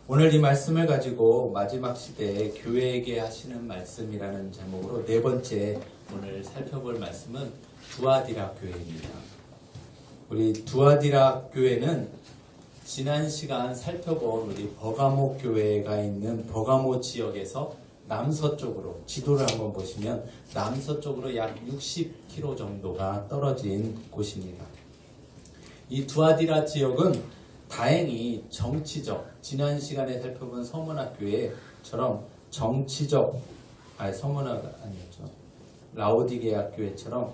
오늘 이 말씀을 가지고 마지막 시대에 교회에게 하시는 말씀이라는 제목으로 네 번째 오늘 살펴볼 말씀은 두아디라 교회입니다. 우리 두아디라 교회는 지난 시간 살펴본 우리 버가모 교회가 있는 버가모 지역에서 남서쪽으로 지도를 한번 보시면 남서쪽으로 약 60km 정도가 떨어진 곳입니다. 이 두아디라 지역은 다행히 정치적, 지난 시간에 살펴본 서문학교회처럼 정치적, 서문학 아니었죠. 라오디게아 교회처럼,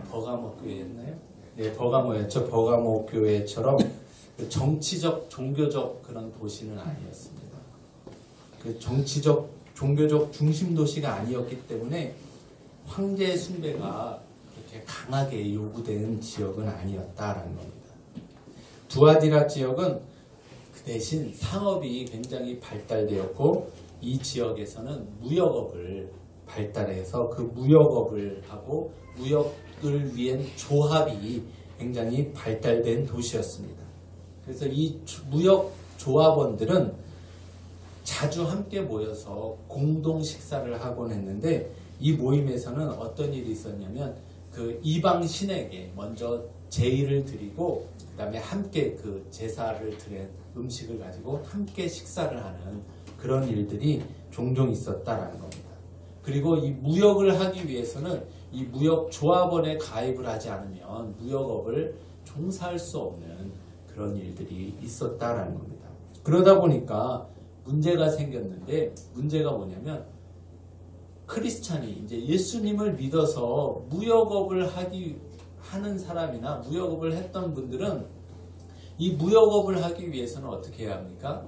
버가모 교회였나요? 네, 버가모였죠. 버가모 교회처럼 정치적, 종교적 그런 도시는 아니었습니다. 그 정치적, 종교적 중심 도시가 아니었기 때문에 황제 숭배가 그렇게 강하게 요구되는 지역은 아니었다라는 겁니다. 두아디라 지역은 그 대신 상업이 굉장히 발달되었고 이 지역에서는 무역업을 발달해서 그 무역업을 하고 무역을 위한 조합이 굉장히 발달된 도시였습니다. 그래서 이 무역 조합원들은 자주 함께 모여서 공동 식사를 하곤 했는데 이 모임에서는 어떤 일이 있었냐면 그 이방 신에게 먼저 제의를 드리고 그 다음에 함께 그 제사를 드린 음식을 가지고 함께 식사를 하는 그런 일들이 종종 있었다라는 겁니다. 그리고 이 무역을 하기 위해서는 이 무역 조합원에 가입을 하지 않으면 무역업을 종사할 수 없는 그런 일들이 있었다라는 겁니다. 그러다 보니까 문제가 생겼는데 문제가 뭐냐면 크리스찬이 이제 예수님을 믿어서 무역업을 하는 사람이나 무역업을 했던 분들은 이 무역업을 하기 위해서는 어떻게 해야 합니까?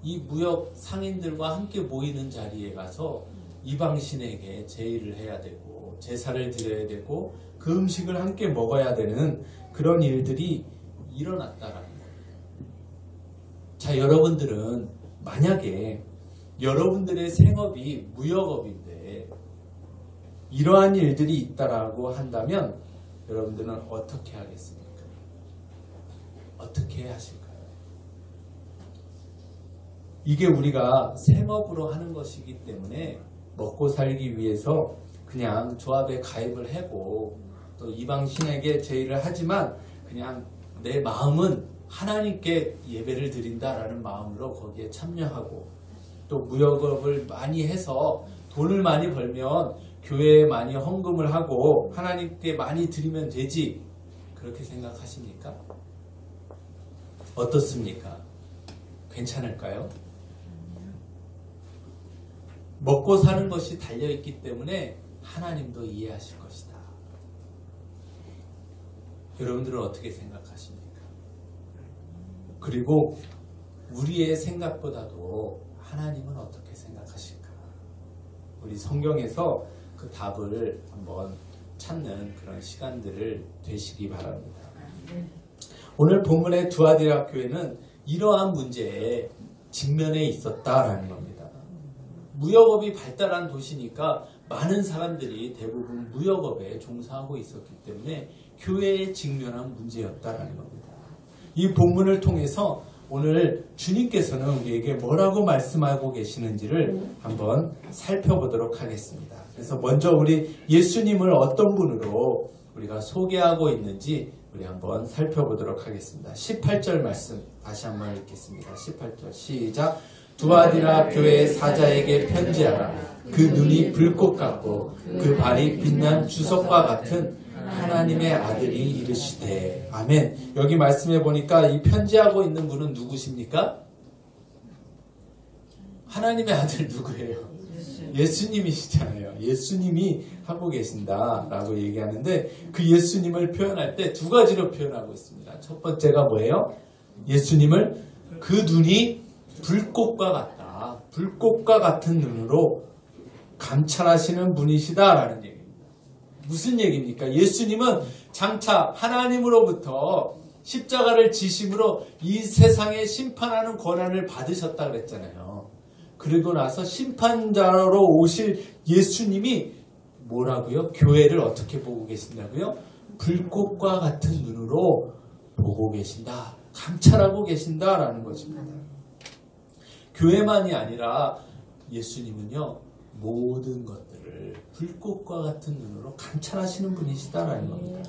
이 무역 상인들과 함께 모이는 자리에 가서 이방신에게 제의를 해야 되고 제사를 드려야 되고 그 음식을 함께 먹어야 되는 그런 일들이 일어났다라는 거예요. 자, 여러분들은 만약에 여러분들의 생업이 무역업인데 이러한 일들이 있다라고 한다면 여러분들은 어떻게 하겠습니까? 어떻게 하실까요? 이게 우리가 생업으로 하는 것이기 때문에 먹고 살기 위해서 그냥 조합에 가입을 하고 또 이방신에게 제의를 하지만 그냥 내 마음은 하나님께 예배를 드린다라는 마음으로 거기에 참여하고 또 무역업을 많이 해서 돈을 많이 벌면 교회에 많이 헌금을 하고 하나님께 많이 드리면 되지 그렇게 생각하십니까? 어떻습니까? 괜찮을까요? 먹고 사는 것이 달려있기 때문에 하나님도 이해하실 것이다. 여러분들은 어떻게 생각하십니까? 그리고 우리의 생각보다도 하나님은 어떻게 생각하실까? 우리 성경에서 그 답을 한번 찾는 그런 시간들을 되시기 바랍니다. 오늘 본문의 두아디라 교회는 이러한 문제에 직면해 있었다라는 겁니다. 무역업이 발달한 도시니까 많은 사람들이 대부분 무역업에 종사하고 있었기 때문에 교회에 직면한 문제였다라는 겁니다. 이 본문을 통해서 오늘 주님께서는 우리에게 뭐라고 말씀하고 계시는지를 한번 살펴보도록 하겠습니다. 그래서 먼저 우리 예수님을 어떤 분으로 우리가 소개하고 있는지 우리 한번 살펴보도록 하겠습니다. 18절 말씀 다시 한번 읽겠습니다. 18절 시작. 두아디라 교회의 사자에게 편지하라. 그 눈이 불꽃 같고 그 발이 빛난 주석과 같은 하나님의 아들이 이르시되 아멘. 여기 말씀해 보니까 이 편지하고 있는 분은 누구십니까? 하나님의 아들 누구예요? 예수님이시잖아요. 예수님이 하고 계신다라고 얘기하는데 그 예수님을 표현할 때 두 가지로 표현하고 있습니다. 첫 번째가 뭐예요? 예수님을 그 눈이 불꽃과 같다. 불꽃과 같은 눈으로 감찰하시는 분이시다라는 얘기입니다. 무슨 얘기입니까? 예수님은 장차 하나님으로부터 십자가를 지심으로 이 세상에 심판하는 권한을 받으셨다 그랬잖아요. 그리고 나서 심판자로 오실 예수님이 뭐라고요? 교회를 어떻게 보고 계신다고요? 불꽃과 같은 눈으로 보고 계신다. 감찰하고 계신다라는 것입니다. 교회만이 아니라 예수님은요, 모든 것들을 불꽃과 같은 눈으로 감찰하시는 분이시다라는 겁니다.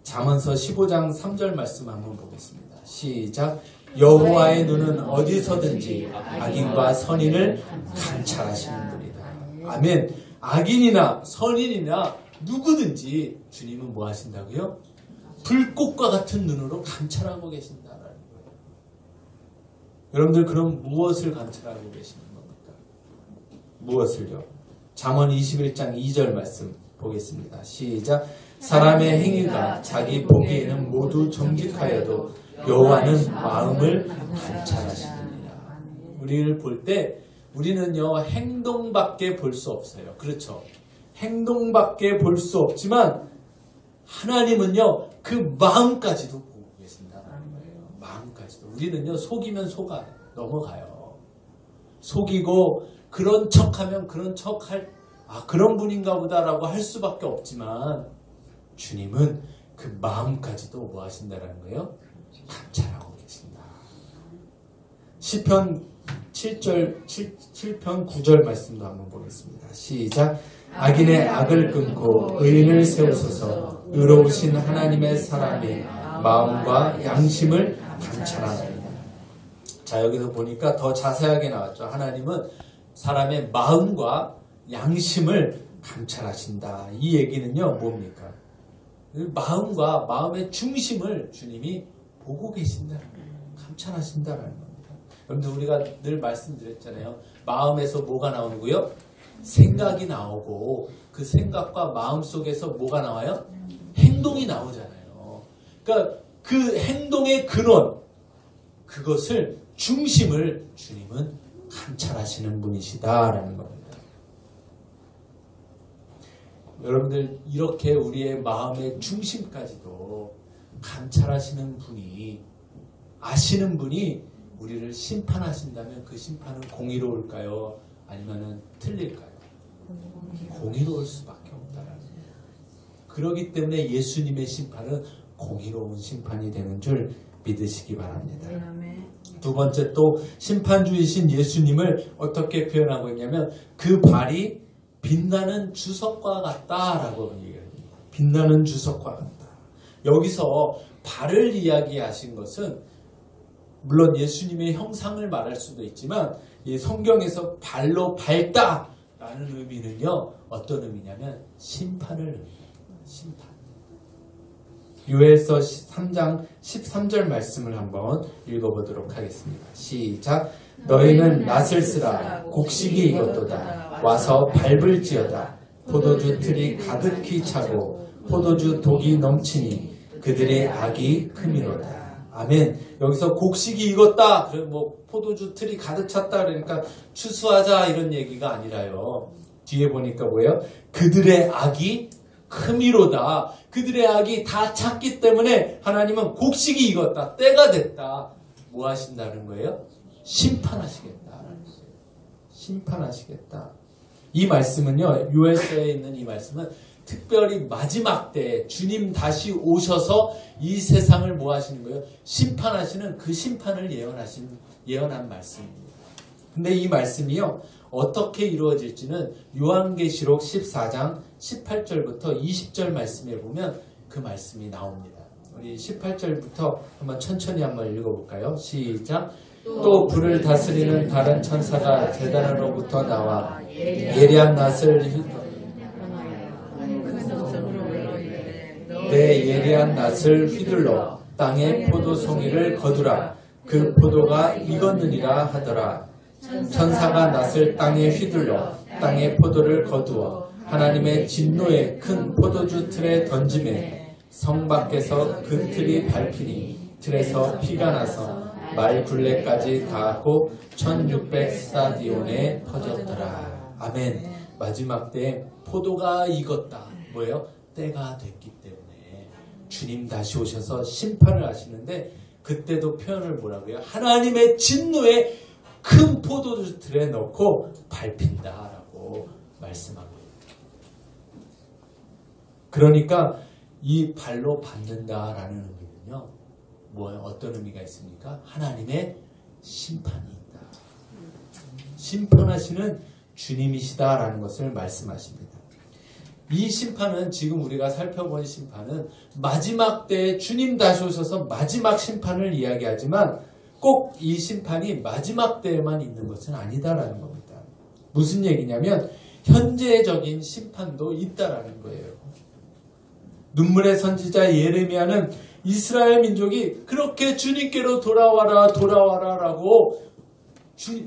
잠언서 15장 3절 말씀 한번 보겠습니다. 시작. 여호와의 눈은 어디서든지 악인과 선인을 감찰하시는 분이다. 아멘. 악인이나 선인이나 누구든지 주님은 뭐 하신다고요? 불꽃과 같은 눈으로 감찰하고 계신다라는 거예요. 여러분들 그럼 무엇을 감찰하고 계시는 겁니까? 무엇을요? 잠언 21장 2절 말씀 보겠습니다. 시작. 사람의 행위가 자기 보기에는 모두 정직하여도 여호와는 마음을 감찰하시느니라. 우리를 볼 때 우리는요, 행동밖에 볼 수 없어요. 그렇죠? 행동밖에 볼 수 없지만 하나님은요, 그 마음까지도 보고 계신다는 거예요. 마음까지도. 우리는요, 속이면 속아 넘어가요. 속이고 그런 척하면 그런 척할, 그런 분인가 보다라고 할 수밖에 없지만 주님은 그 마음까지도 뭐 하신다는 거예요? 감찰하고 계신다. 시편 7편 9절 말씀도 한번 보겠습니다. 시작. 악인의 악을 끊고 의인을 세우소서. 의로우신 하나님의 사람의 마음과 양심을 감찰하나이다. 자, 여기서 보니까 더 자세하게 나왔죠. 하나님은 사람의 마음과 양심을 감찰하신다. 이 얘기는요, 뭡니까? 마음과 마음의 중심을 주님이 보고 계신다는 거예요. 감찰하신다는 겁니다. 여러분들 우리가 늘 말씀드렸잖아요. 마음에서 뭐가 나오고요? 생각이 나오고 그 생각과 마음 속에서 뭐가 나와요? 행동이 나오잖아요. 그러니까 그 행동의 근원, 그것을 중심을 주님은 감찰하시는 분이시다라는 겁니다. 여러분들 이렇게 우리의 마음의 중심까지도 감찰하시는 분이, 아시는 분이 우리를 심판하신다면 그 심판은 공의로울까요? 아니면 틀릴까요? 공의로울 수밖에 없다라는 거예요. 그렇기 때문에 예수님의 심판은 공의로운 심판이 되는 줄 믿으시기 바랍니다. 두 번째, 또 심판주이신 예수님을 어떻게 표현하고 있냐면 그 발이 빛나는 주석과 같다라고 얘기합니다. 빛나는 주석과 같다. 여기서 발을 이야기하신 것은 물론 예수님의 형상을 말할 수도 있지만 이 성경에서 발로 밟다라는 의미는요, 어떤 의미냐면 심판을 의미합니다. 심판. 요엘서 3장 13절 말씀을 한번 읽어보도록 하겠습니다. 시작. 너희는 낫을 쓰라. 곡식이 익었도다. 와서 밟을지어다. 포도주 틀이 가득히 차고 포도주 독이 넘치니 그들의 악이 크미로다. 아멘. 여기서 곡식이 익었다. 그리고 뭐 포도주 틀이 가득 찼다. 그러니까 추수하자 이런 얘기가 아니라요. 뒤에 보니까 뭐예요? 그들의 악이 크미로다. 그들의 악이 다 찼기 때문에 하나님은 곡식이 익었다. 때가 됐다. 뭐 하신다는 거예요? 심판하시겠다. 심판하시겠다. 이 말씀은요, 요엘서에 있는 이 말씀은 특별히 마지막 때 주님 다시 오셔서 이 세상을 뭐 하시는 거예요? 심판하시는 그 심판을 예언한 말씀입니다. 근데 이 말씀이요, 어떻게 이루어질지는 요한계시록 14장 18절부터 20절 말씀에 보면 그 말씀이 나옵니다. 우리 18절부터 한번 천천히 한번 읽어볼까요? 시작. 또 불을 다스리는 다른 천사가 제단으로부터 나와 예리한 낫을 내 예리한 낫을 휘둘러 땅의 포도송이를 거두라. 그 포도가 익었느니라 하더라. 천사가 낫을 땅에 휘둘러 땅의 포도를 거두어 하나님의 진노의 큰 포도주 틀에 던짐에 성 밖에서 그 틀이 밟히니 틀에서 피가 나서 말 굴레까지 닿았고 1600스타디온에 퍼졌더라. 아멘. 마지막 때 포도가 익었다. 뭐예요? 때가 됐기 때문에 주님 다시 오셔서 심판을 하시는데 그때도 표현을 뭐라고요? 하나님의 진노에 큰 포도주 틀에 넣고 밟힌다라고 말씀하고 있습니다. 그러니까 이 발로 밟는다라는 의미는요, 어떤 의미가 있습니까? 하나님의 심판이 있다. 심판하시는 주님이시다라는 것을 말씀하십니다. 이 심판은 지금 우리가 살펴본 심판은 마지막 때에 주님 다시 오셔서 마지막 심판을 이야기하지만 꼭 이 심판이 마지막 때에만 있는 것은 아니다라는 겁니다. 무슨 얘기냐면 현재적인 심판도 있다라는 거예요. 눈물의 선지자 예레미야는 이스라엘 민족이 그렇게 주님께로 돌아와라 라고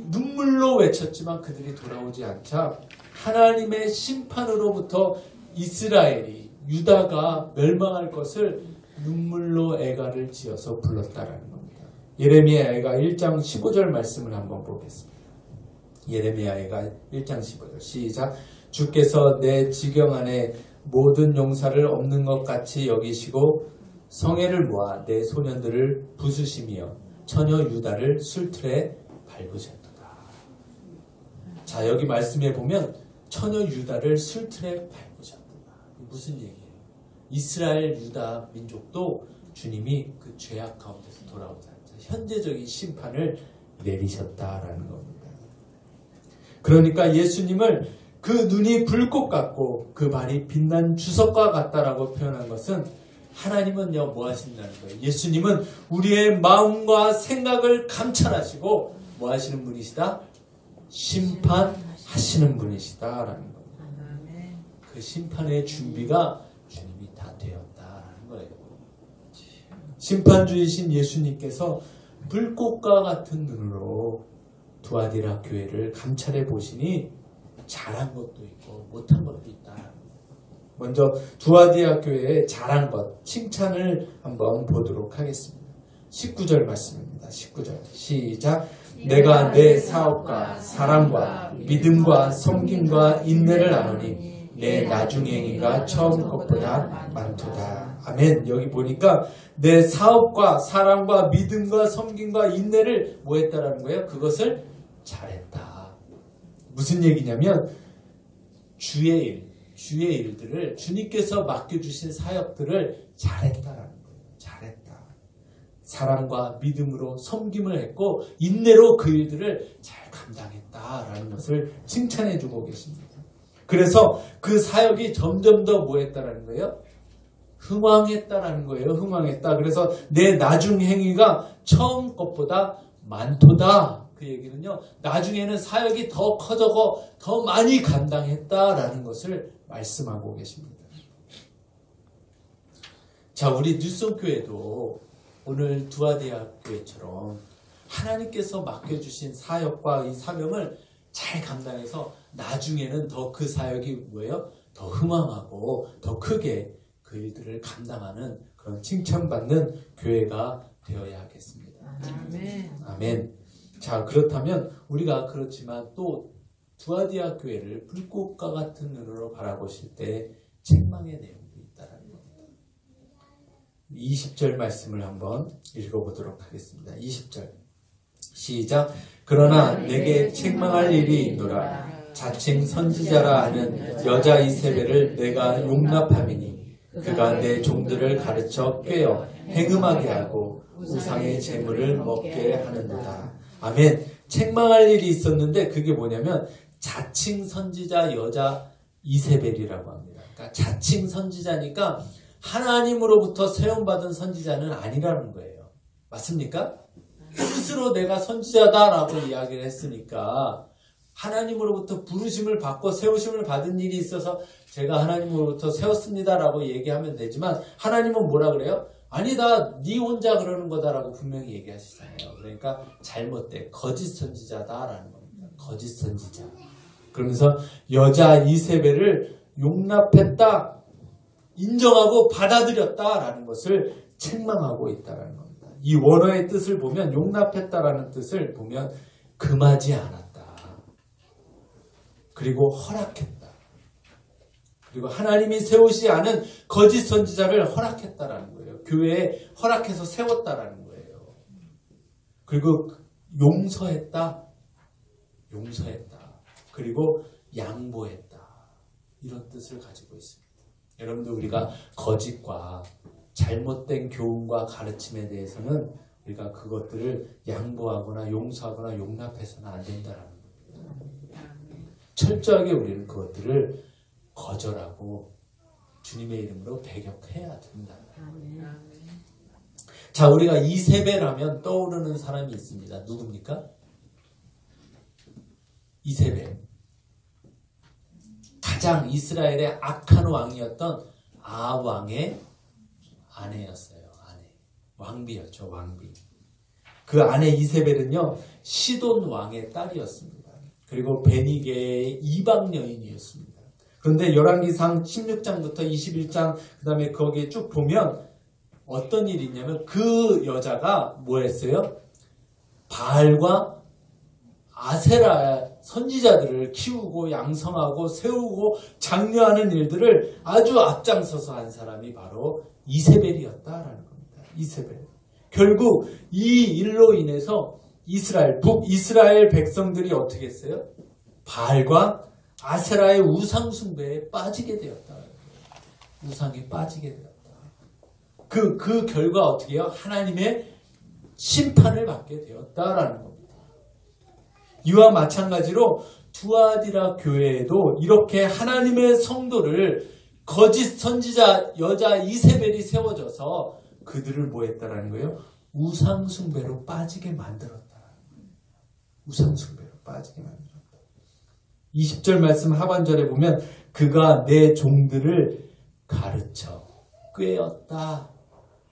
눈물로 외쳤지만 그들이 돌아오지 않자 하나님의 심판으로부터 이스라엘이 유다가 멸망할 것을 눈물로 애가를 지어서 불렀다라는 겁니다. 예레미야 애가 1장 15절 말씀을 한번 보겠습니다. 예레미야 애가 1장 15절 시작. 주께서 내 지경 안에 모든 용사를 없는 것 같이 여기시고 성애를 모아 내 소년들을 부수시며 처녀 유다를 술틀에 밟으셨도다. 자, 여기 말씀에 보면 처녀 유다를 술틀에 밟으셨도다. 무슨 얘기예요? 이스라엘 유다 민족도 주님이 그 죄악 가운데서 돌아오자 현재적인 심판을 내리셨다라는 겁니다. 그러니까 예수님을 그 눈이 불꽃 같고 그 발이 빛난 주석과 같다라고 표현한 것은 하나님은요 뭐 하신다는 거예요? 예수님은 우리의 마음과 생각을 감찰하시고 뭐 하시는 분이시다? 심판하시는 분이시다라는 겁니다. 그 심판의 준비가 주님이 다 되었다라는 거예요. 심판주이신 예수님께서 불꽃과 같은 눈으로 두아디라 교회를 감찰해 보시니 잘한 것도 있고 못한 것도 있다. 먼저 두아디라 교회의 잘한 것, 칭찬을 한번 보도록 하겠습니다. 19절 말씀입니다. 19절 시작. 내가 내 사업과 사랑과 믿음과 섬김과 인내를 나누니 내 나중 행위가 처음 것보다 많도다. 아멘. 여기 보니까 내 사업과 사랑과 믿음과 섬김과 인내를 뭐 했다라는 거예요? 그것을 잘했다. 무슨 얘기냐면 주의 일들을 주님께서 맡겨주신 사역들을 잘했다라는 거예요. 잘했다. 사랑과 믿음으로 섬김을 했고 인내로 그 일들을 잘 감당했다라는 것을 칭찬해주고 계십니다. 그래서 그 사역이 점점 더 뭐 했다라는 거예요? 흥왕했다라는 거예요. 흥왕했다. 그래서 내 나중 행위가 처음 것보다 많도다. 그 얘기는요. 나중에는 사역이 더 커져고 더 많이 감당했다라는 것을 말씀하고 계십니다. 자, 우리 뉴송교회도 오늘 두아대학교회처럼 하나님께서 맡겨주신 사역과 이 사명을 잘 감당해서 나중에는 더 그 사역이 뭐예요? 더 흥왕하고 더 크게 그 일들을 감당하는 그런 칭찬받는 교회가 되어야 하겠습니다. 아멘. 아멘. 자, 그렇다면 우리가 그렇지만 또 두아디아 교회를 불꽃과 같은 눈으로 바라보실 때 책망의 내용도 있다는 겁니다. 20절 말씀을 한번 읽어보도록 하겠습니다. 20절 시작. 그러나 내게 책망할 일이 있노라. 자칭 선지자라 하는 여자 이세벨을 내가 용납함이니 그가 내 종들을 가르쳐 꿰어 행음하게 하고 우상의 재물을 먹게 하는도다. 아멘. 책망할 일이 있었는데 그게 뭐냐면 자칭 선지자 여자 이세벨이라고 합니다. 그러니까 자칭 선지자니까 하나님으로부터 세움받은 선지자는 아니라는 거예요. 맞습니까? 스스로 내가 선지자다라고 이야기를 했으니까 하나님으로부터 부르심을 받고 세우심을 받은 일이 있어서 제가 하나님으로부터 세웠습니다라고 얘기하면 되지만 하나님은 뭐라 그래요? 아니다, 네 혼자 그러는 거다라고 분명히 얘기하시잖아요. 그러니까 잘못된 거짓 선지자다라는 겁니다. 거짓 선지자. 그러면서 여자 이세벨을 용납했다, 인정하고 받아들였다라는 것을 책망하고 있다라는 겁니다. 이 원어의 뜻을 보면 용납했다라는 뜻을 보면 금하지 않았다. 그리고 허락했다. 그리고 하나님이 세우지 않은 거짓 선지자를 허락했다라는 거예요. 교회에 허락해서 세웠다라는 거예요. 그리고 용서했다. 그리고 양보했다. 이런 뜻을 가지고 있습니다. 여러분들 우리가 거짓과 잘못된 교훈과 가르침에 대해서는 우리가 그것들을 양보하거나 용서하거나 용납해서는 안 된다는 겁니다. 철저하게 우리는 그것들을 거절하고 주님의 이름으로 배격해야 된다. 자, 우리가 이세벨하면 떠오르는 사람이 있습니다. 누굽니까? 이세벨. 가장 이스라엘의 악한 왕이었던 아왕의 아내였어요. 왕비였죠. 왕비. 그 아내 이세벨은요, 시돈 왕의 딸이었습니다. 그리고 베니게의 이방 여인이었습니다. 그런데 열왕기상 16장부터 21장 그 다음에 거기에 쭉 보면 어떤 일이 있냐면 그 여자가 뭐 했어요? 바알과 아세라 선지자들을 키우고 양성하고 세우고 장려하는 일들을 아주 앞장서서 한 사람이 바로 이세벨이었다라는 겁니다. 이세벨. 결국 이 일로 인해서 북이스라엘 백성들이 어떻게 했어요? 바알과 아세라의 우상 숭배에 빠지게 되었다. 우상에 빠지게 되었다. 그 결과 어떻게 해요? 하나님의 심판을 받게 되었다라는 겁니다. 이와 마찬가지로 두아디라 교회에도 이렇게 하나님의 성도를 거짓 선지자 여자 이세벨이 세워져서 그들을 뭐 했다라는 거예요? 우상 숭배로 빠지게 만들었다. 우상 숭배로 빠지게 만들었다. 20절 말씀 하반절에 보면 그가 내 종들을 가르쳐 꾀었다.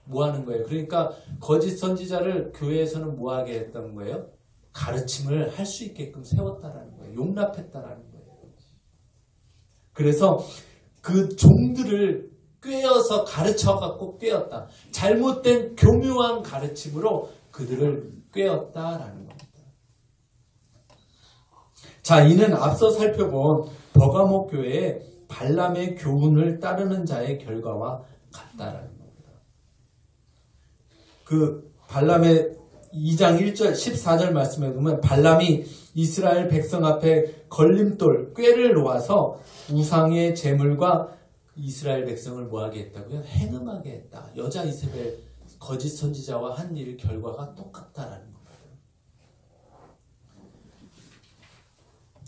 뭐 하는 거예요? 그러니까 거짓 선지자를 교회에서는 뭐 하게 했던 거예요? 가르침을 할 수 있게끔 세웠다라는 거예요. 용납했다라는 거예요. 그래서 그 종들을 꾀어서 가르쳐갖고 꾀었다. 잘못된 교묘한 가르침으로 그들을 꾀었다라는 겁니다. 자, 이는 앞서 살펴본 버가모 교회의 발람의 교훈을 따르는 자의 결과와 같다라는 겁니다. 그 발람의 2장 1절 14절 말씀에 보면 발람이 이스라엘 백성 앞에 걸림돌 꾀를 놓아서 우상의 제물과 이스라엘 백성을 뭐하게 했다고요? 행음하게 했다. 여자 이세벨 거짓 선지자와 한 일 결과가 똑같다라는 겁니다.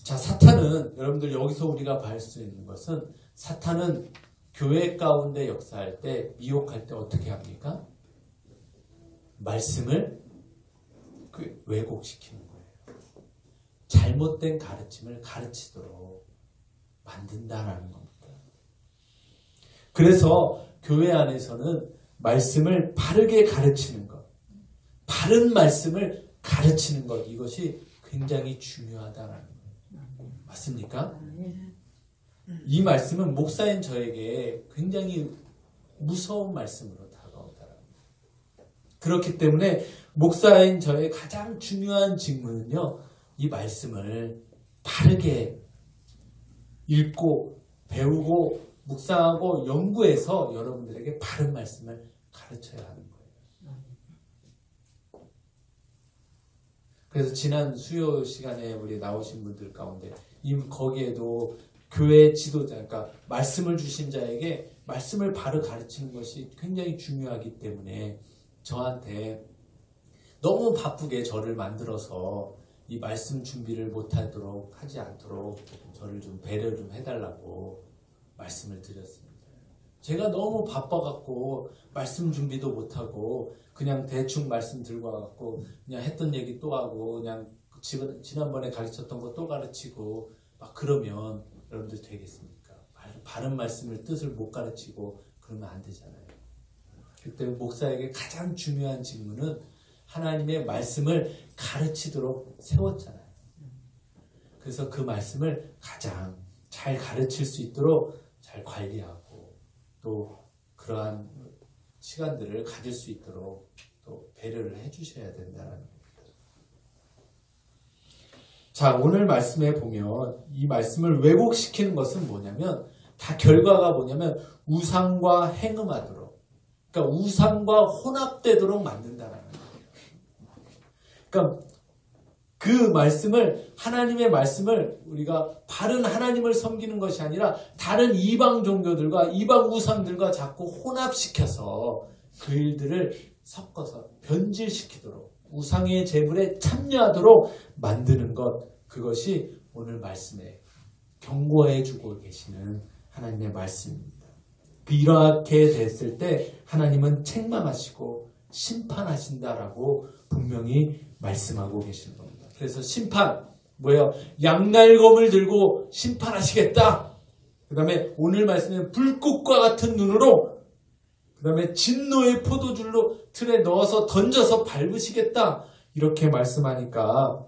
자, 사탄은 여러분들 여기서 우리가 볼 수 있는 것은 사탄은 교회 가운데 역사할 때 미혹할 때 어떻게 합니까? 말씀을 왜곡시키는 거예요. 잘못된 가르침을 가르치도록 만든다라는 겁니다. 그래서 교회 안에서는 말씀을 바르게 가르치는 것, 바른 말씀을 가르치는 것, 이것이 굉장히 중요하다라는 거예요. 맞습니까? 이 말씀은 목사인 저에게 굉장히 무서운 말씀으로 다가오더라고요. 그렇기 때문에 목사인 저의 가장 중요한 직무는요, 이 말씀을 바르게 읽고 배우고 묵상하고 연구해서 여러분들에게 바른 말씀을 가르쳐야 하는 거예요. 그래서 지난 수요 시간에 우리 나오신 분들 가운데 거기에도 교회 지도자, 그러니까 말씀을 주신 자에게 말씀을 바로 가르치는 것이 굉장히 중요하기 때문에 저한테 너무 바쁘게 저를 만들어서 이 말씀 준비를 못하도록 하지 않도록 저를 좀 배려 좀 해달라고 말씀을 드렸습니다. 제가 너무 바빠갖고 말씀 준비도 못하고 그냥 대충 말씀 들고 와갖고 그냥 했던 얘기 또 하고 그냥 지난번에 가르쳤던 거 또 가르치고 막 그러면 여러분들 되겠습니까? 바른 말씀을 뜻을 못 가르치고 그러면 안 되잖아요. 그때 목사에게 가장 중요한 직무는 하나님의 말씀을 가르치도록 세웠잖아요. 그래서 그 말씀을 가장 잘 가르칠 수 있도록 잘 관리하고 또 그러한 시간들을 가질 수 있도록 또 배려를 해주셔야 된다는 겁니다. 자, 오늘 말씀에 보면 이 말씀을 왜곡시키는 것은 뭐냐면 다 결과가 뭐냐면 우상과 행음하도록, 그러니까 우상과 혼합되도록 만든다는 거예요. 그러니까 그 말씀을, 하나님의 말씀을 우리가 바른 하나님을 섬기는 것이 아니라 다른 이방 종교들과 이방 우상들과 자꾸 혼합시켜서 그 일들을 섞어서 변질시키도록 우상의 제물에 참여하도록 만드는 것, 그것이 오늘 말씀에 경고해 주고 계시는 하나님의 말씀입니다. 이렇게 됐을 때 하나님은 책망하시고 심판하신다라고 분명히 말씀하고 계시는 겁니다. 그래서 심판, 뭐예요? 양날검을 들고 심판하시겠다. 그 다음에 오늘 말씀은 불꽃과 같은 눈으로, 그 다음에 진노의 포도줄로 틀에 넣어서 던져서 밟으시겠다. 이렇게 말씀하니까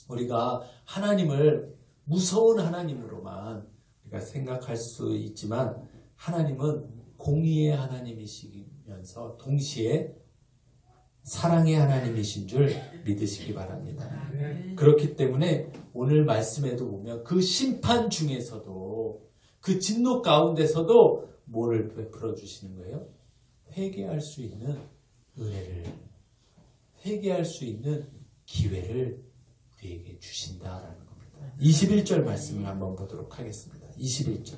우리가 하나님을 무서운 하나님으로만 우리가 생각할 수 있지만, 하나님은 공의의 하나님이시면서 동시에 사랑의 하나님이신 줄 믿으시기 바랍니다. 그렇기 때문에 오늘 말씀에도 보면 그 심판 중에서도, 그 진노 가운데서도 뭐를 베풀어 주시는 거예요? 회개할 수 있는 은혜를, 회개할 수 있는 기회를 우리에게 주신다라는 겁니다. 21절 말씀을 한번 보도록 하겠습니다. 21절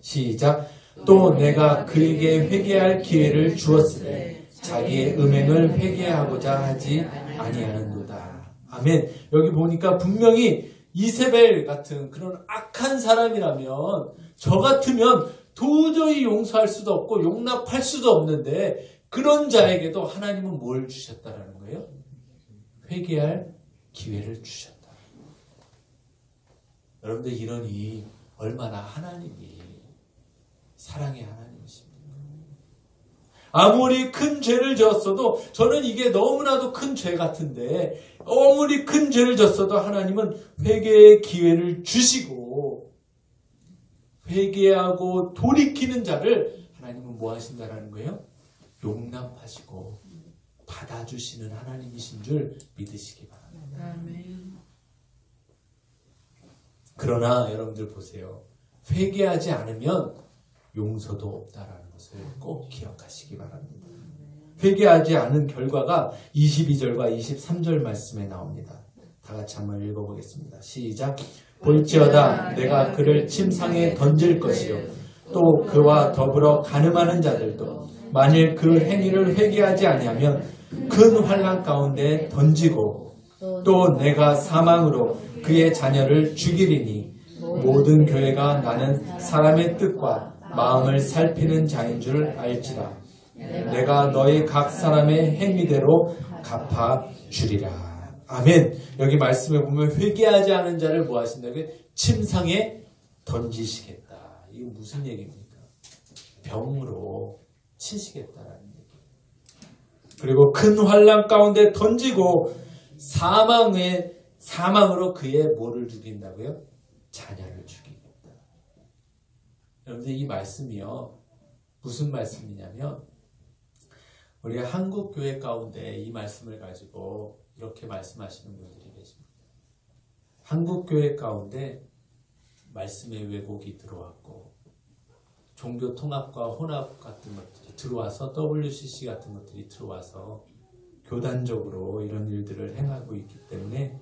시작. 또 내가 그에게 회개할 기회를 주었으되 자기의 음행을 회개하고자 하지 아니하는도다. 아멘. 여기 보니까 분명히 이세벨 같은 그런 악한 사람이라면, 저 같으면 도저히 용서할 수도 없고 용납할 수도 없는데, 그런 자에게도 하나님은 뭘 주셨다라는 거예요? 회개할 기회를 주셨다. 여러분들, 이러니 얼마나 하나님이 사랑의 하나님이십니까? 아무리 큰 죄를 졌어도, 저는 이게 너무나도 큰 죄 같은데, 아무리 큰 죄를 졌어도 하나님은 회개의 기회를 주시고, 회개하고 돌이키는 자를 하나님은 뭐 하신다라는 거예요? 용납하시고 받아주시는 하나님이신 줄 믿으시기 바랍니다. 아멘. 그러나 여러분들 보세요. 회개하지 않으면 용서도 없다라는 것을 꼭 기억하시기 바랍니다. 회개하지 않은 결과가 22절과 23절 말씀에 나옵니다. 다 같이 한번 읽어보겠습니다. 시작. 볼지어다 내가 그를 침상에 던질 것이요 또 그와 더불어 간음하는 자들도 만일 그 행위를 회개하지 아니하면 큰 환난 가운데 던지고, 또 내가 사망으로 그의 자녀를 죽이리니 모든 교회가 나는 사람의 뜻과 마음을 살피는 자인 줄 알지라. 내가 너희 각 사람의 행위대로 갚아주리라. 아멘. 여기 말씀에 보면 회개하지 않은 자를 뭐 하신다고요? 침상에 던지시겠다. 이거 무슨 얘기입니까? 병으로 치시겠다라는 얘기. 그리고 큰 환난 가운데 던지고 사망으로 그의 뭐를 죽인다고요? 자녀를 죽이겠다. 여러분들, 이 말씀이요, 무슨 말씀이냐면, 우리 한국 교회 가운데 이 말씀을 가지고 이렇게 말씀하시는 분들이 계십니다. 한국 교회 가운데 말씀의 왜곡이 들어왔고, 종교 통합과 혼합 같은 것들이 들어와서, WCC 같은 것들이 들어와서 교단적으로 이런 일들을 행하고 있기 때문에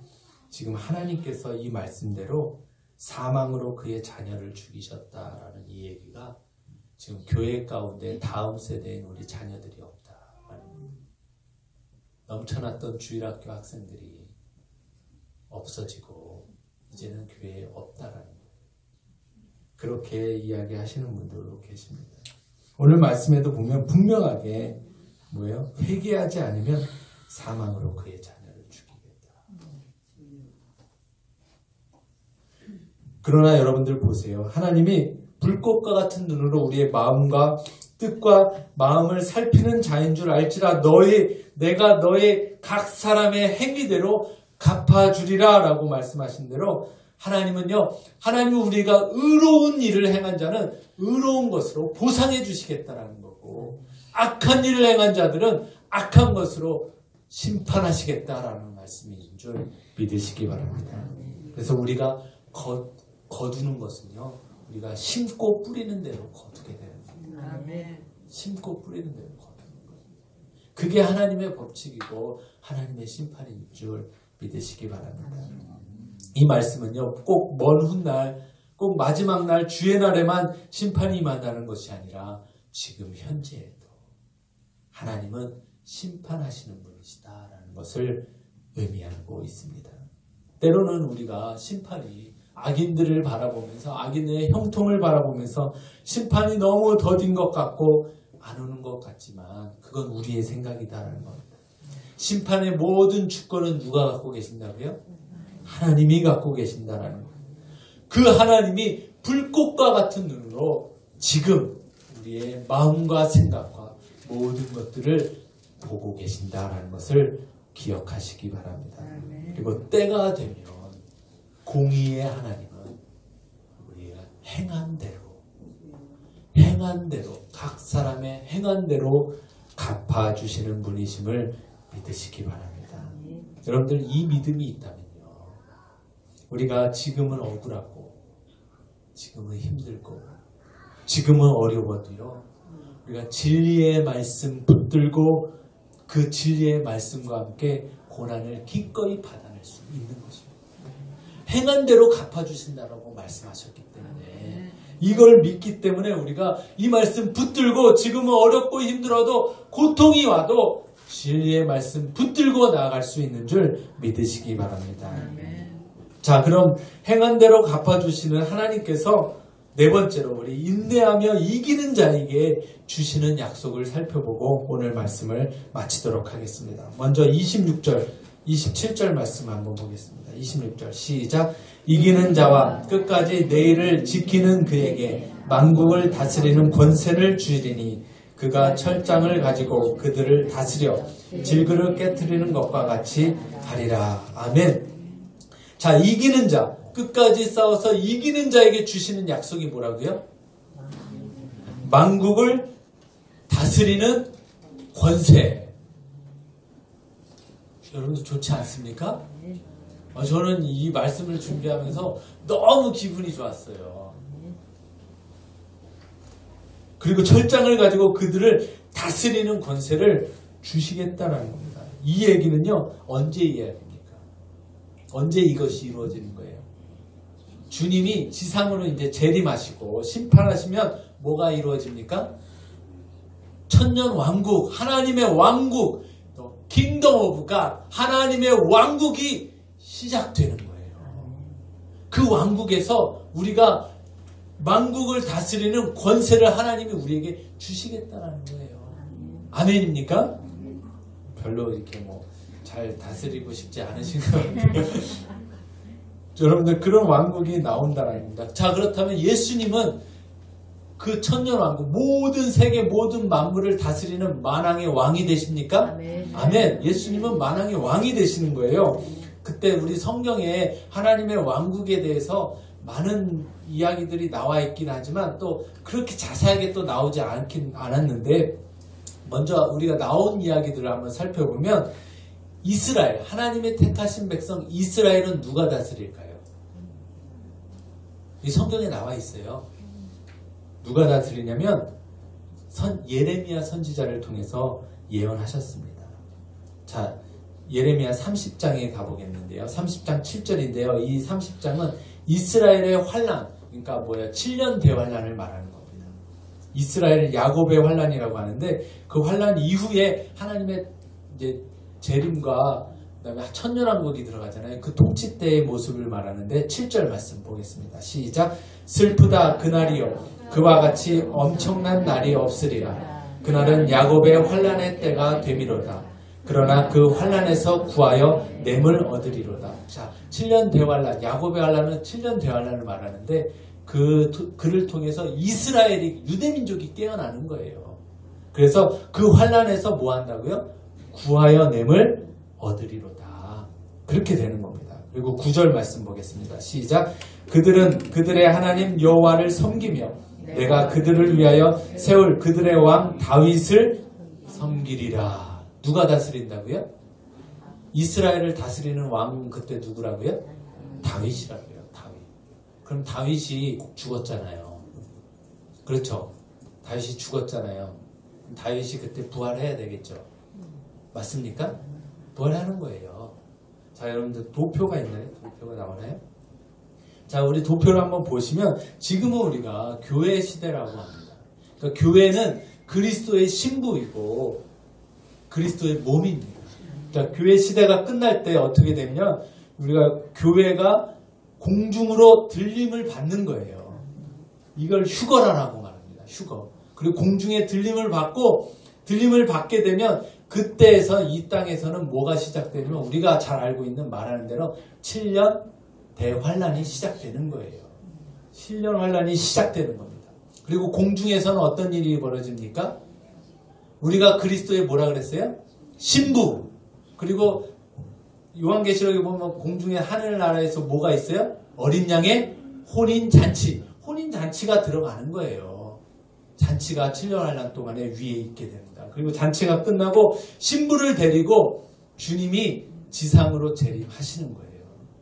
지금 하나님께서 이 말씀대로 사망으로 그의 자녀를 죽이셨다라는 이 얘기가 지금 교회 가운데 다음 세대인 우리 자녀들이 없다. 넘쳐났던 주일학교 학생들이 없어지고 이제는 교회에 없다라는 거예요. 그렇게 이야기하시는 분들도 계십니다. 오늘 말씀에도 보면 분명하게 뭐예요? 회개하지 않으면 사망으로 그의 자녀를 죽이겠다. 그러나 여러분들 보세요. 하나님이 불꽃과 같은 눈으로 우리의 마음과 뜻과 마음을 살피는 자인 줄 알지라. 내가 너의 각 사람의 행위대로 갚아주리라 라고 말씀하신 대로, 하나님은요, 하나님은 우리가 의로운 일을 행한 자는 의로운 것으로 보상해 주시겠다라는 거고, 악한 일을 행한 자들은 악한 것으로 심판하시겠다라는 말씀인 줄 믿으시기 바랍니다. 그래서 우리가 거두는 것은요, 우리가 심고 뿌리는 대로 거두게 되는 거예요. 심고 뿌리는 대로 거두는 거예요. 그게 하나님의 법칙이고 하나님의 심판인 줄 믿으시기 바랍니다. 이 말씀은요, 꼭 먼 훗날, 꼭 마지막 날 주의 날에만 심판이 임한다는 것이 아니라 지금 현재에도 하나님은 심판하시는 분이시다라는 것을 의미하고 있습니다. 때로는 우리가 심판이 악인들을 바라보면서, 악인의 형통을 바라보면서 심판이 너무 더딘 것 같고 안 오는 것 같지만 그건 우리의 생각이다라는 겁니다. 심판의 모든 주권은 누가 갖고 계신다고요? 하나님이 갖고 계신다라는 겁니다. 그 하나님이 불꽃과 같은 눈으로 지금 우리의 마음과 생각과 모든 것들을 보고 계신다라는 것을 기억하시기 바랍니다. 그리고 때가 되면 공의의 하나님은 우리가 행한 대로 각 사람의 행한 대로 갚아주시는 분이심을 믿으시기 바랍니다. 여러분들 이 믿음이 있다면요, 우리가 지금은 억울하고 지금은 힘들고 지금은 어려워도요, 우리가 진리의 말씀 붙들고 그 진리의 말씀과 함께 고난을 기꺼이 받아낼 수 있는 것입니다. 행한 대로 갚아주신다라고 말씀하셨기 때문에 이걸 믿기 때문에 우리가 이 말씀 붙들고 지금은 어렵고 힘들어도 고통이 와도 진리의 말씀 붙들고 나아갈 수 있는 줄 믿으시기 바랍니다. 자, 그럼 행한 대로 갚아주시는 하나님께서 네 번째로 우리 인내하며 이기는 자에게 주시는 약속을 살펴보고 오늘 말씀을 마치도록 하겠습니다. 먼저 26절, 27절 말씀 한번 보겠습니다. 26절 시작. 이기는 자와 끝까지 내일을 지키는 그에게 만국을 다스리는 권세를 주리니 그가 철장을 가지고 그들을 다스려 질그릇 깨트리는 것과 같이 하리라. 아멘. 자, 이기는 자, 끝까지 싸워서 이기는 자에게 주시는 약속이 뭐라고요? 만국을 다스리는 권세. 여러분들 좋지 않습니까? 저는 이 말씀을 준비하면서 너무 기분이 좋았어요. 그리고 철장을 가지고 그들을 다스리는 권세를 주시겠다는 겁니다. 이 얘기는요, 언제 이야기입니까? 언제 이것이 이루어지는 거예요? 주님이 지상으로 이제 재림하시고 심판하시면 뭐가 이루어집니까? 천년 왕국, 하나님의 왕국, 킹덤 오브 갓, 하나님의 왕국이 시작되는 거예요. 그 왕국에서 우리가 만국을 다스리는 권세를 하나님이 우리에게 주시겠다는 거예요. 아멘입니까? 별로 이렇게 잘 다스리고 싶지 않으신 것 같아요. 여러분들 그런 왕국이 나온다는 겁니다. 자, 그렇다면 예수님은 그 천년왕국, 모든 세계 모든 만물을 다스리는 만왕의 왕이 되십니까? 아멘. 아멘. 예수님은 만왕의 왕이 되시는 거예요. 그때 우리 성경에 하나님의 왕국에 대해서 많은 이야기들이 나와 있긴 하지만 또 그렇게 자세하게 또 나오지 않았는데, 먼저 우리가 나온 이야기들을 한번 살펴보면 이스라엘, 하나님의 택하신 백성 이스라엘은 누가 다스릴까요? 이 성경에 나와 있어요. 누가 다스리냐면 예레미야 선지자를 통해서 예언하셨습니다. 자, 예레미야 30장에 가보겠는데요. 30장 7절인데요. 이 30장은 이스라엘의 환난, 그러니까 7년 대환난을 말하는 겁니다. 이스라엘 야곱의 환난이라고 하는데 그 환난 이후에 하나님의 이제 재림과 그다음에 천년왕국이 들어가잖아요. 그 통치 때의 모습을 말하는데 7절 말씀 보겠습니다. 시작. 슬프다 그날이요 그와 같이 엄청난 날이 없으리라. 그날은 야곱의 환난의 때가 되미로다. 그러나 그 환난에서 구하여 냄을 얻으리로다. 자, 7년 대환난, 야곱의 환난은 7년 대환난을 말하는데 그를 통해서 이스라엘이, 유대민족이 깨어나는 거예요. 그래서 그 환난에서 뭐 한다고요? 구하여 냄을 얻으리로다. 그렇게 되는 겁니다. 그리고 9절 말씀 보겠습니다. 시작. 그들은 그들의 하나님 여호와를 섬기며 내가 그들을 위하여 세울 그들의 왕 다윗을 섬기리라. 누가 다스린다고요? 이스라엘을 다스리는 왕 그때 누구라고요? 다윗이라고요. 다윗. 그럼 다윗이 죽었잖아요. 그렇죠? 다윗이 죽었잖아요. 다윗이 그때 부활해야 되겠죠. 맞습니까? 부활하는 거예요. 자, 여러분들 도표가 있나요? 도표가 나오나요? 자, 우리 도표를 한번 보시면 지금은 우리가 교회 시대라고 합니다. 그러니까 교회는 그리스도의 신부이고 그리스도의 몸입니다. 그러니까 교회 시대가 끝날 때 어떻게 되면 우리가 교회가 공중으로 들림을 받는 거예요. 이걸 휴거라라고 말합니다. 휴거. 그리고 공중에 들림을 받고 들림을 받게 되면 그때에서 이 땅에서는 뭐가 시작되냐면 우리가 잘 알고 있는 말하는 대로 7년 대환란이 시작되는 거예요. 7년 환란이 시작되는 겁니다. 그리고 공중에서는 어떤 일이 벌어집니까? 우리가 그리스도의 뭐라 그랬어요? 신부. 그리고 요한계시록에 보면 공중의 하늘나라에서 뭐가 있어요? 어린 양의 혼인잔치. 혼인잔치가 들어가는 거예요. 잔치가 7년 환란 동안에 위에 있게 됩니다. 그리고 잔치가 끝나고 신부를 데리고 주님이 지상으로 재림하시는 거예요.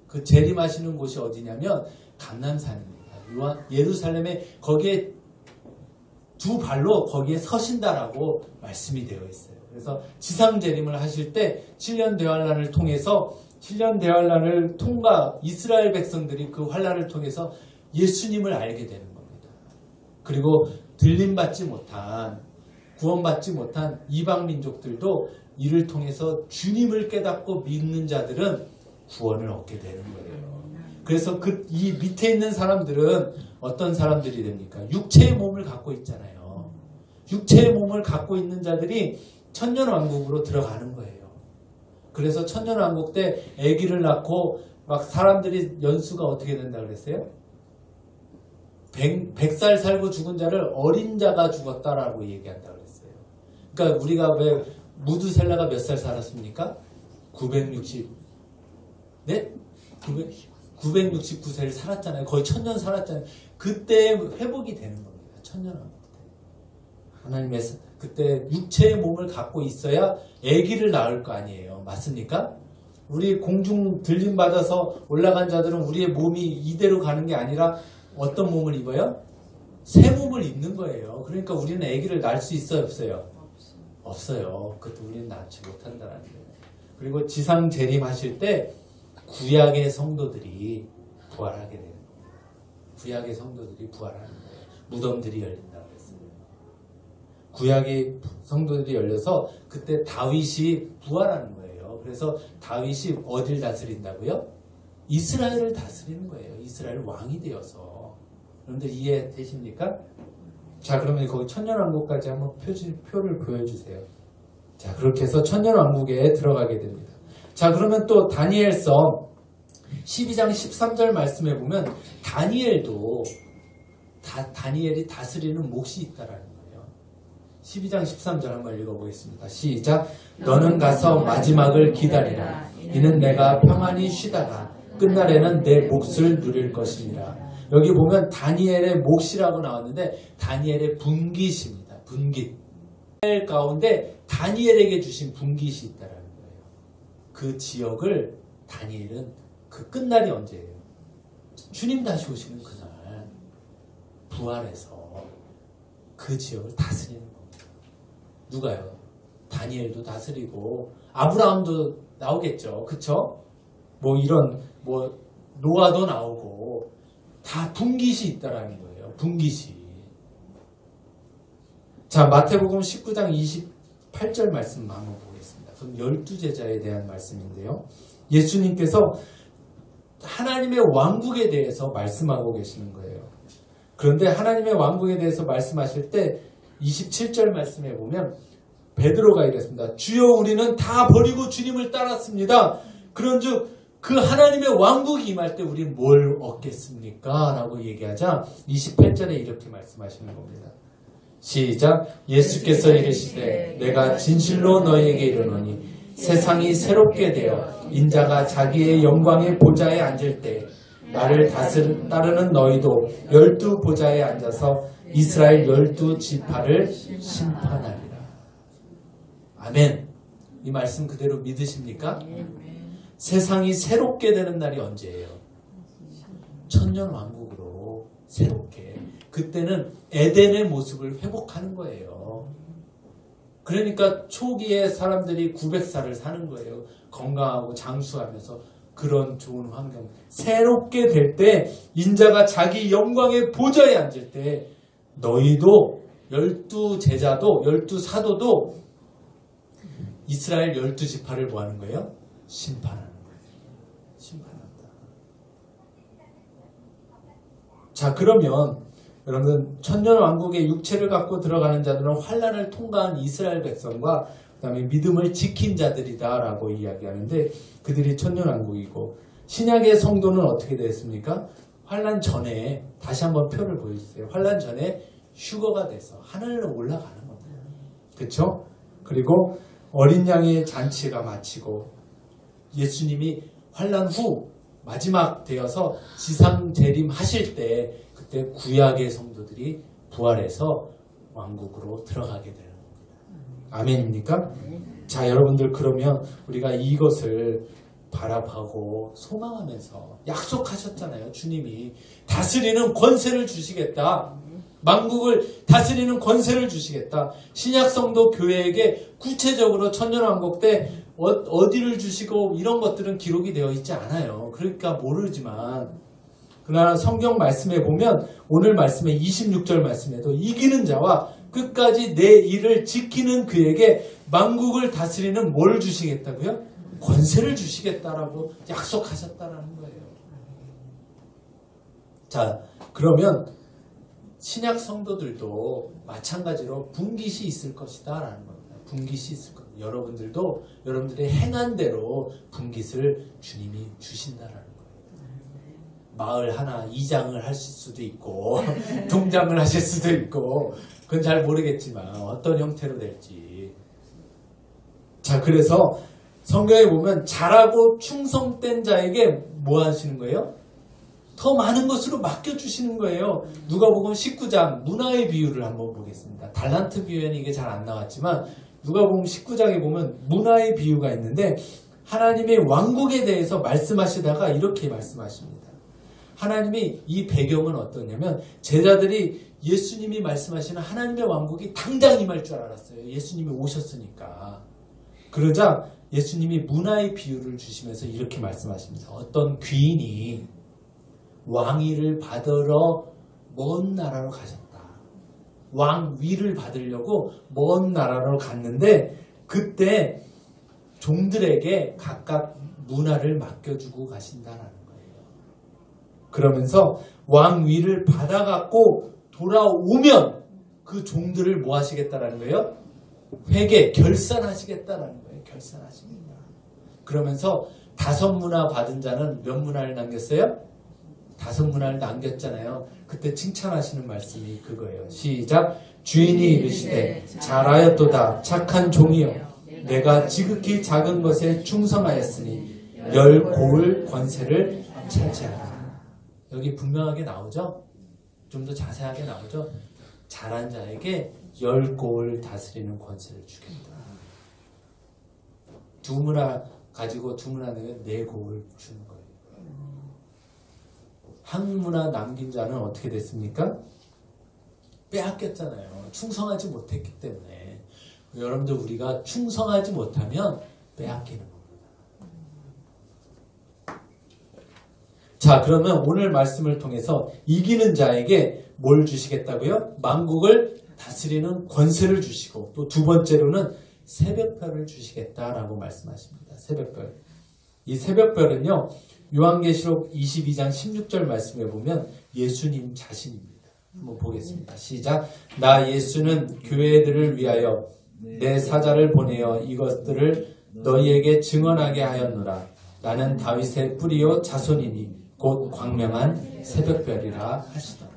그 재림하시는 곳이 어디냐면 감람산입니다. 예루살렘에 거기에 두 발로 거기에 서신다라고 말씀이 되어 있어요. 그래서 지상 재림을 하실 때 7년 대환란을 통해서 7년 대환란을 통과 이스라엘 백성들이 그 환란을 통해서 예수님을 알게 되는 겁니다. 그리고 들림받지 못한 구원받지 못한 이방 민족들도 이를 통해서 주님을 깨닫고 믿는 자들은 구원을 얻게 되는 거예요. 그래서 이 밑에 있는 사람들은 어떤 사람들이 됩니까? 육체의 몸을 갖고 있잖아요. 육체의 몸을 갖고 있는 자들이 천년왕국으로 들어가는 거예요. 그래서 천년왕국 때 아기를 낳고 막 사람들이 연수가 어떻게 된다 그랬어요? 100살 살고 죽은 자를 어린 자가 죽었다라고 얘기한다 그랬어요. 그러니까 우리가 왜 무드셀라가 몇 살 살았습니까? 969세를 살았잖아요. 거의 1000년 살았잖아요. 그때 회복이 되는 겁니다. 천년왕국 때. 하나님의 그때 육체의 몸을 갖고 있어야 아기를 낳을 거 아니에요. 맞습니까? 우리 공중 들림 받아서 올라간 자들은 우리의 몸이 이대로 가는 게 아니라 어떤 몸을 입어요? 새 몸을 입는 거예요. 그러니까 우리는 아기를 낳을 수 있어요? 없어요? 없어요. 그것도 우리는 낳지 못한다는 거예요. 그리고 지상 재림하실 때 구약의 성도들이 부활하게 되는 겁니다. 구약의 성도들이 부활하는 거예요. 무덤들이 열린다고 했어요. 구약의 성도들이 열려서 그때 다윗이 부활하는 거예요. 그래서 다윗이 어딜 다스린다고요? 이스라엘을 다스리는 거예요. 이스라엘 왕이 되어서. 여러분들 이해되십니까? 자, 그러면 거기 천년왕국까지 한번 표를 보여주세요. 자, 그렇게 해서 천년왕국에 들어가게 됩니다. 자, 그러면 또 다니엘서 12장 13절 말씀해 보면 다니엘이 다스리는 몫이 있다라는 거예요. 12장 13절 한번 읽어보겠습니다. 시작. 너는 가서 마지막을 기다리라. 이는 내가 평안히 쉬다가 끝날에는 내 몫을 누릴 것이니라. 여기 보면 다니엘의 몫이라고 나왔는데 다니엘의 분깃입니다. 분깃. 다니엘 가운데 다니엘에게 주신 분깃이 있다라는 거예요. 그 지역을 다니엘은 그 끝날이 언제예요? 주님 다시 오시는 그날 부활해서 그 지역을 다스리는 겁니다. 누가요? 다니엘도 다스리고 아브라함도 나오겠죠. 그쵸? 노아도 나오고 다 분깃이 있다라는 거예요. 분깃이. 자, 마태복음 19장 28절 말씀 한번 보겠습니다. 그럼 12제자에 대한 말씀인데요. 예수님께서 하나님의 왕국에 대해서 말씀하고 계시는 거예요. 그런데 하나님의 왕국에 대해서 말씀하실 때 27절 말씀에 보면 베드로가 이랬습니다. 주여 우리는 다 버리고 주님을 따랐습니다. 그런즉 그 하나님의 왕국이 임할 때 우리는 뭘 얻겠습니까? 라고 얘기하자 28절에 이렇게 말씀하시는 겁니다. 시작. 예수께서 이르시되 내가 진실로 너희에게 이르노니 세상이 새롭게 되어 인자가 자기의 영광의 보좌에 앉을 때 나를 따르는 너희도 12 보좌에 앉아서 이스라엘 12 지파를 심판하리라. 아멘. 이 말씀 그대로 믿으십니까? 세상이 새롭게 되는 날이 언제예요? 천년왕국으로 새롭게. 그때는 에덴의 모습을 회복하는 거예요. 그러니까 초기에 사람들이 900살을 사는 거예요. 건강하고 장수하면서 그런 좋은 환경, 새롭게 될 때 인자가 자기 영광의 보좌에 앉을 때 너희도 12제자도 12사도도 이스라엘 12지파를 뭐 하는 거예요? 심판하는 거예요. 심판한다. 자, 그러면 여러분 천년왕국의 육체를 갖고 들어가는 자들은 환난을 통과한 이스라엘 백성과 그 다음에 믿음을 지킨 자들이다 라고 이야기하는데 그들이 천년왕국이고 신약의 성도는 어떻게 됐습니까? 환난 전에 다시 한번 표를 보여주세요. 환난 전에 휴거가 돼서 하늘로 올라가는 겁니다. 그렇죠? 그리고 어린 양의 잔치가 마치고 예수님이 환난 후 마지막 되어서 지상 재림하실 때 그때 구약의 성도들이 부활해서 왕국으로 들어가게 되는 겁니다. 아멘입니까? 자, 여러분들 그러면 우리가 이것을 바라보고 소망하면서 약속하셨잖아요. 주님이 다스리는 권세를 주시겠다. 만국을 다스리는 권세를 주시겠다. 신약성도 교회에게 구체적으로 천년왕국 때 어디를 주시고 이런 것들은 기록이 되어 있지 않아요. 그러니까 모르지만 그러나 성경 말씀에 보면 오늘 말씀에 26절 말씀에도 이기는 자와 끝까지 내 일을 지키는 그에게 만국을 다스리는 뭘 주시겠다고요? 권세를 주시겠다라고 약속하셨다라는 거예요. 자, 그러면 신약 성도들도 마찬가지로 분깃이 있을 것이다 라는 겁니다. 분깃이 있을 겁니다. 여러분들도 여러분들의 행한 대로 분깃을 주님이 주신다라는 거예요. 마을 하나 이장을 하실 수도 있고 동장을 하실 수도 있고 그건 잘 모르겠지만 어떤 형태로 될지. 자, 그래서 성경에 보면 잘하고 충성된 자에게 뭐 하시는 거예요? 더 많은 것으로 맡겨주시는 거예요. 누가복음 19장 문화의 비유를 한번 보겠습니다. 달란트 비유에는 이게 잘 안 나왔지만 누가복음 19장에 보면 문화의 비유가 있는데 하나님의 왕국에 대해서 말씀하시다가 이렇게 말씀하십니다. 하나님이 이 배경은 어떠냐면 제자들이 예수님이 말씀하시는 하나님의 왕국이 당장 임할 줄 알았어요. 예수님이 오셨으니까. 그러자 예수님이 문화의 비유를 주시면서 이렇게 말씀하십니다. 어떤 귀인이 왕위를 받으러 먼 나라로 가셨다. 왕위를 받으려고 먼 나라로 갔는데 그때 종들에게 각각 문화를 맡겨주고 가신다라는 거예요. 그러면서 왕위를 받아갖고 돌아오면 그 종들을 뭐 하시겠다라는 거예요? 회개, 결산하시겠다라는 거예요. 결산하십니다. 그러면서 5문화 받은 자는 몇 문화를 남겼어요? 5문화를 남겼잖아요. 그때 칭찬하시는 말씀이 그거예요. 시작. 주인이 이르시되 잘하였도다 착한 종이여 내가 지극히 작은 것에 충성하였으니 10고을 권세를 차지하라. 여기 분명하게 나오죠? 좀 더 자세하게 나오죠? 잘한 자에게 10고을 다스리는 권세를 주겠다. 2문화 가지고 2문화 내면 4고을 주는 거예요. 한 문화 남긴 자는 어떻게 됐습니까? 빼앗겼잖아요. 충성하지 못했기 때문에. 여러분들 우리가 충성하지 못하면 빼앗기는 겁니다. 자, 그러면 오늘 말씀을 통해서 이기는 자에게 뭘 주시겠다고요? 만국을 다스리는 권세를 주시고 또 두 번째로는 새벽별을 주시겠다라고 말씀하십니다. 새벽별. 이 새벽별은요. 요한계시록 22장 16절 말씀에 보면 예수님 자신입니다. 한번 보겠습니다. 시작. 나 예수는 교회들을 위하여 내 사자를 보내어 이것들을 너희에게 증언하게 하였노라. 나는 다윗의 뿌리요 자손이니 곧 광명한 새벽별이라 하시더라.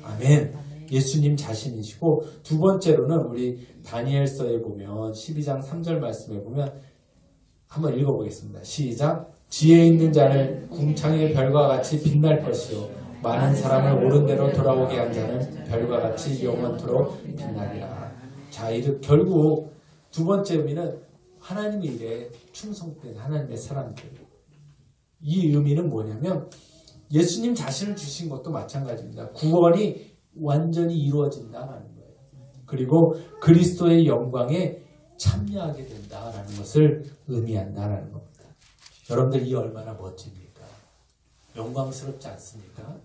아멘. 예수님 자신이시고 두 번째로는 우리 다니엘서에 보면 12장 3절 말씀에 보면 한번 읽어보겠습니다. 시작. 지혜 있는 자는 궁창의 별과 같이 빛날 것이요 많은 사람을 옳은 대로 돌아오게 한 자는 별과 같이 영원토록 빛나리라. 자, 결국 두 번째 의미는 하나님의 일에 충성된 하나님의 사람들. 이 의미는 뭐냐면 예수님 자신을 주신 것도 마찬가지입니다. 구원이 완전히 이루어진다라는 거예요. 그리고 그리스도의 영광에 참여하게 된다라는 것을 의미한다라는 겁니다. 여러분들 이 얼마나 멋집니까? 영광스럽지 않습니까?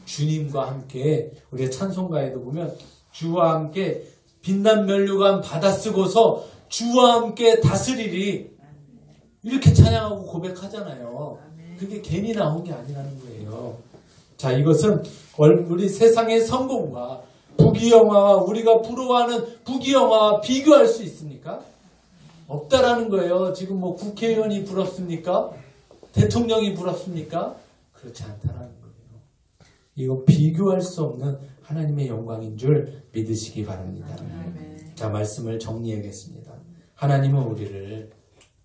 주님과 함께 우리가 찬송가에도 보면 주와 함께 빛난 면류관 받아 쓰고서 주와 함께 다스리리 이렇게 찬양하고 고백하잖아요. 그게 괜히 나온 게 아니라는 거예요. 자, 이것은 우리 세상의 성공과 부귀영화와 우리가 부러워하는 부귀영화와 비교할 수 있습니까? 없다라는 거예요. 지금 뭐 국회의원이 부럽습니까? 대통령이 부럽습니까? 그렇지 않다라는 거예요. 이거 비교할 수 없는 하나님의 영광인 줄 믿으시기 바랍니다. 자, 말씀을 정리하겠습니다. 하나님은 우리를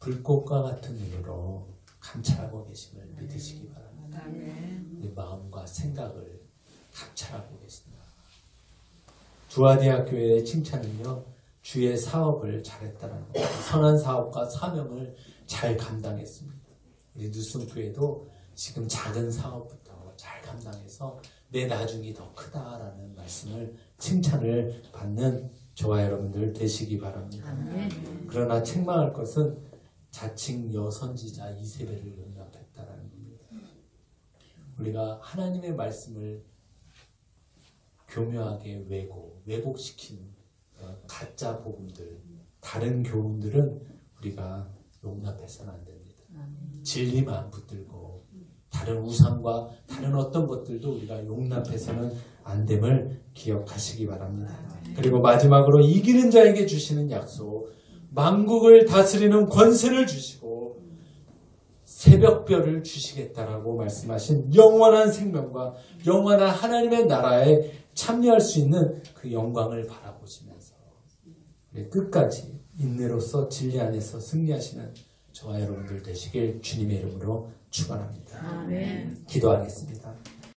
불꽃과 같은 눈으로 감찰하고 계심을 믿으시기 바랍니다. 우리 마음과 생각을 감찰하고 계십니다. 주화대학교의 칭찬은요, 주의 사업을 잘했다는 겁니다. 선한 사업과 사명을 잘 감당했습니다. 우리 누순교회도 지금 작은 사업부터 잘 감당해서 내 나중이 더 크다라는 말씀을 칭찬을 받는 저와 여러분들 되시기 바랍니다. 그러나 책망할 것은 자칭 여선지자 이세벨을 용납했다라는 겁니다. 우리가 하나님의 말씀을 교묘하게 왜곡시킨 가짜 복음들, 다른 교훈들은 우리가 용납해서는 안 됩니다. 진리만 붙들고 다른 우상과 다른 어떤 것들도 우리가 용납해서는 안 됨을 기억하시기 바랍니다. 그리고 마지막으로 이기는 자에게 주시는 약속, 만국을 다스리는 권세를 주시고 새벽별을 주시겠다라고 말씀하신 영원한 생명과 영원한 하나님의 나라에 참여할 수 있는 그 영광을 바라보시면서 끝까지 인내로서 진리 안에서 승리하시는 저와 여러분들 되시길 주님의 이름으로 축원합니다. 아멘. 기도하겠습니다.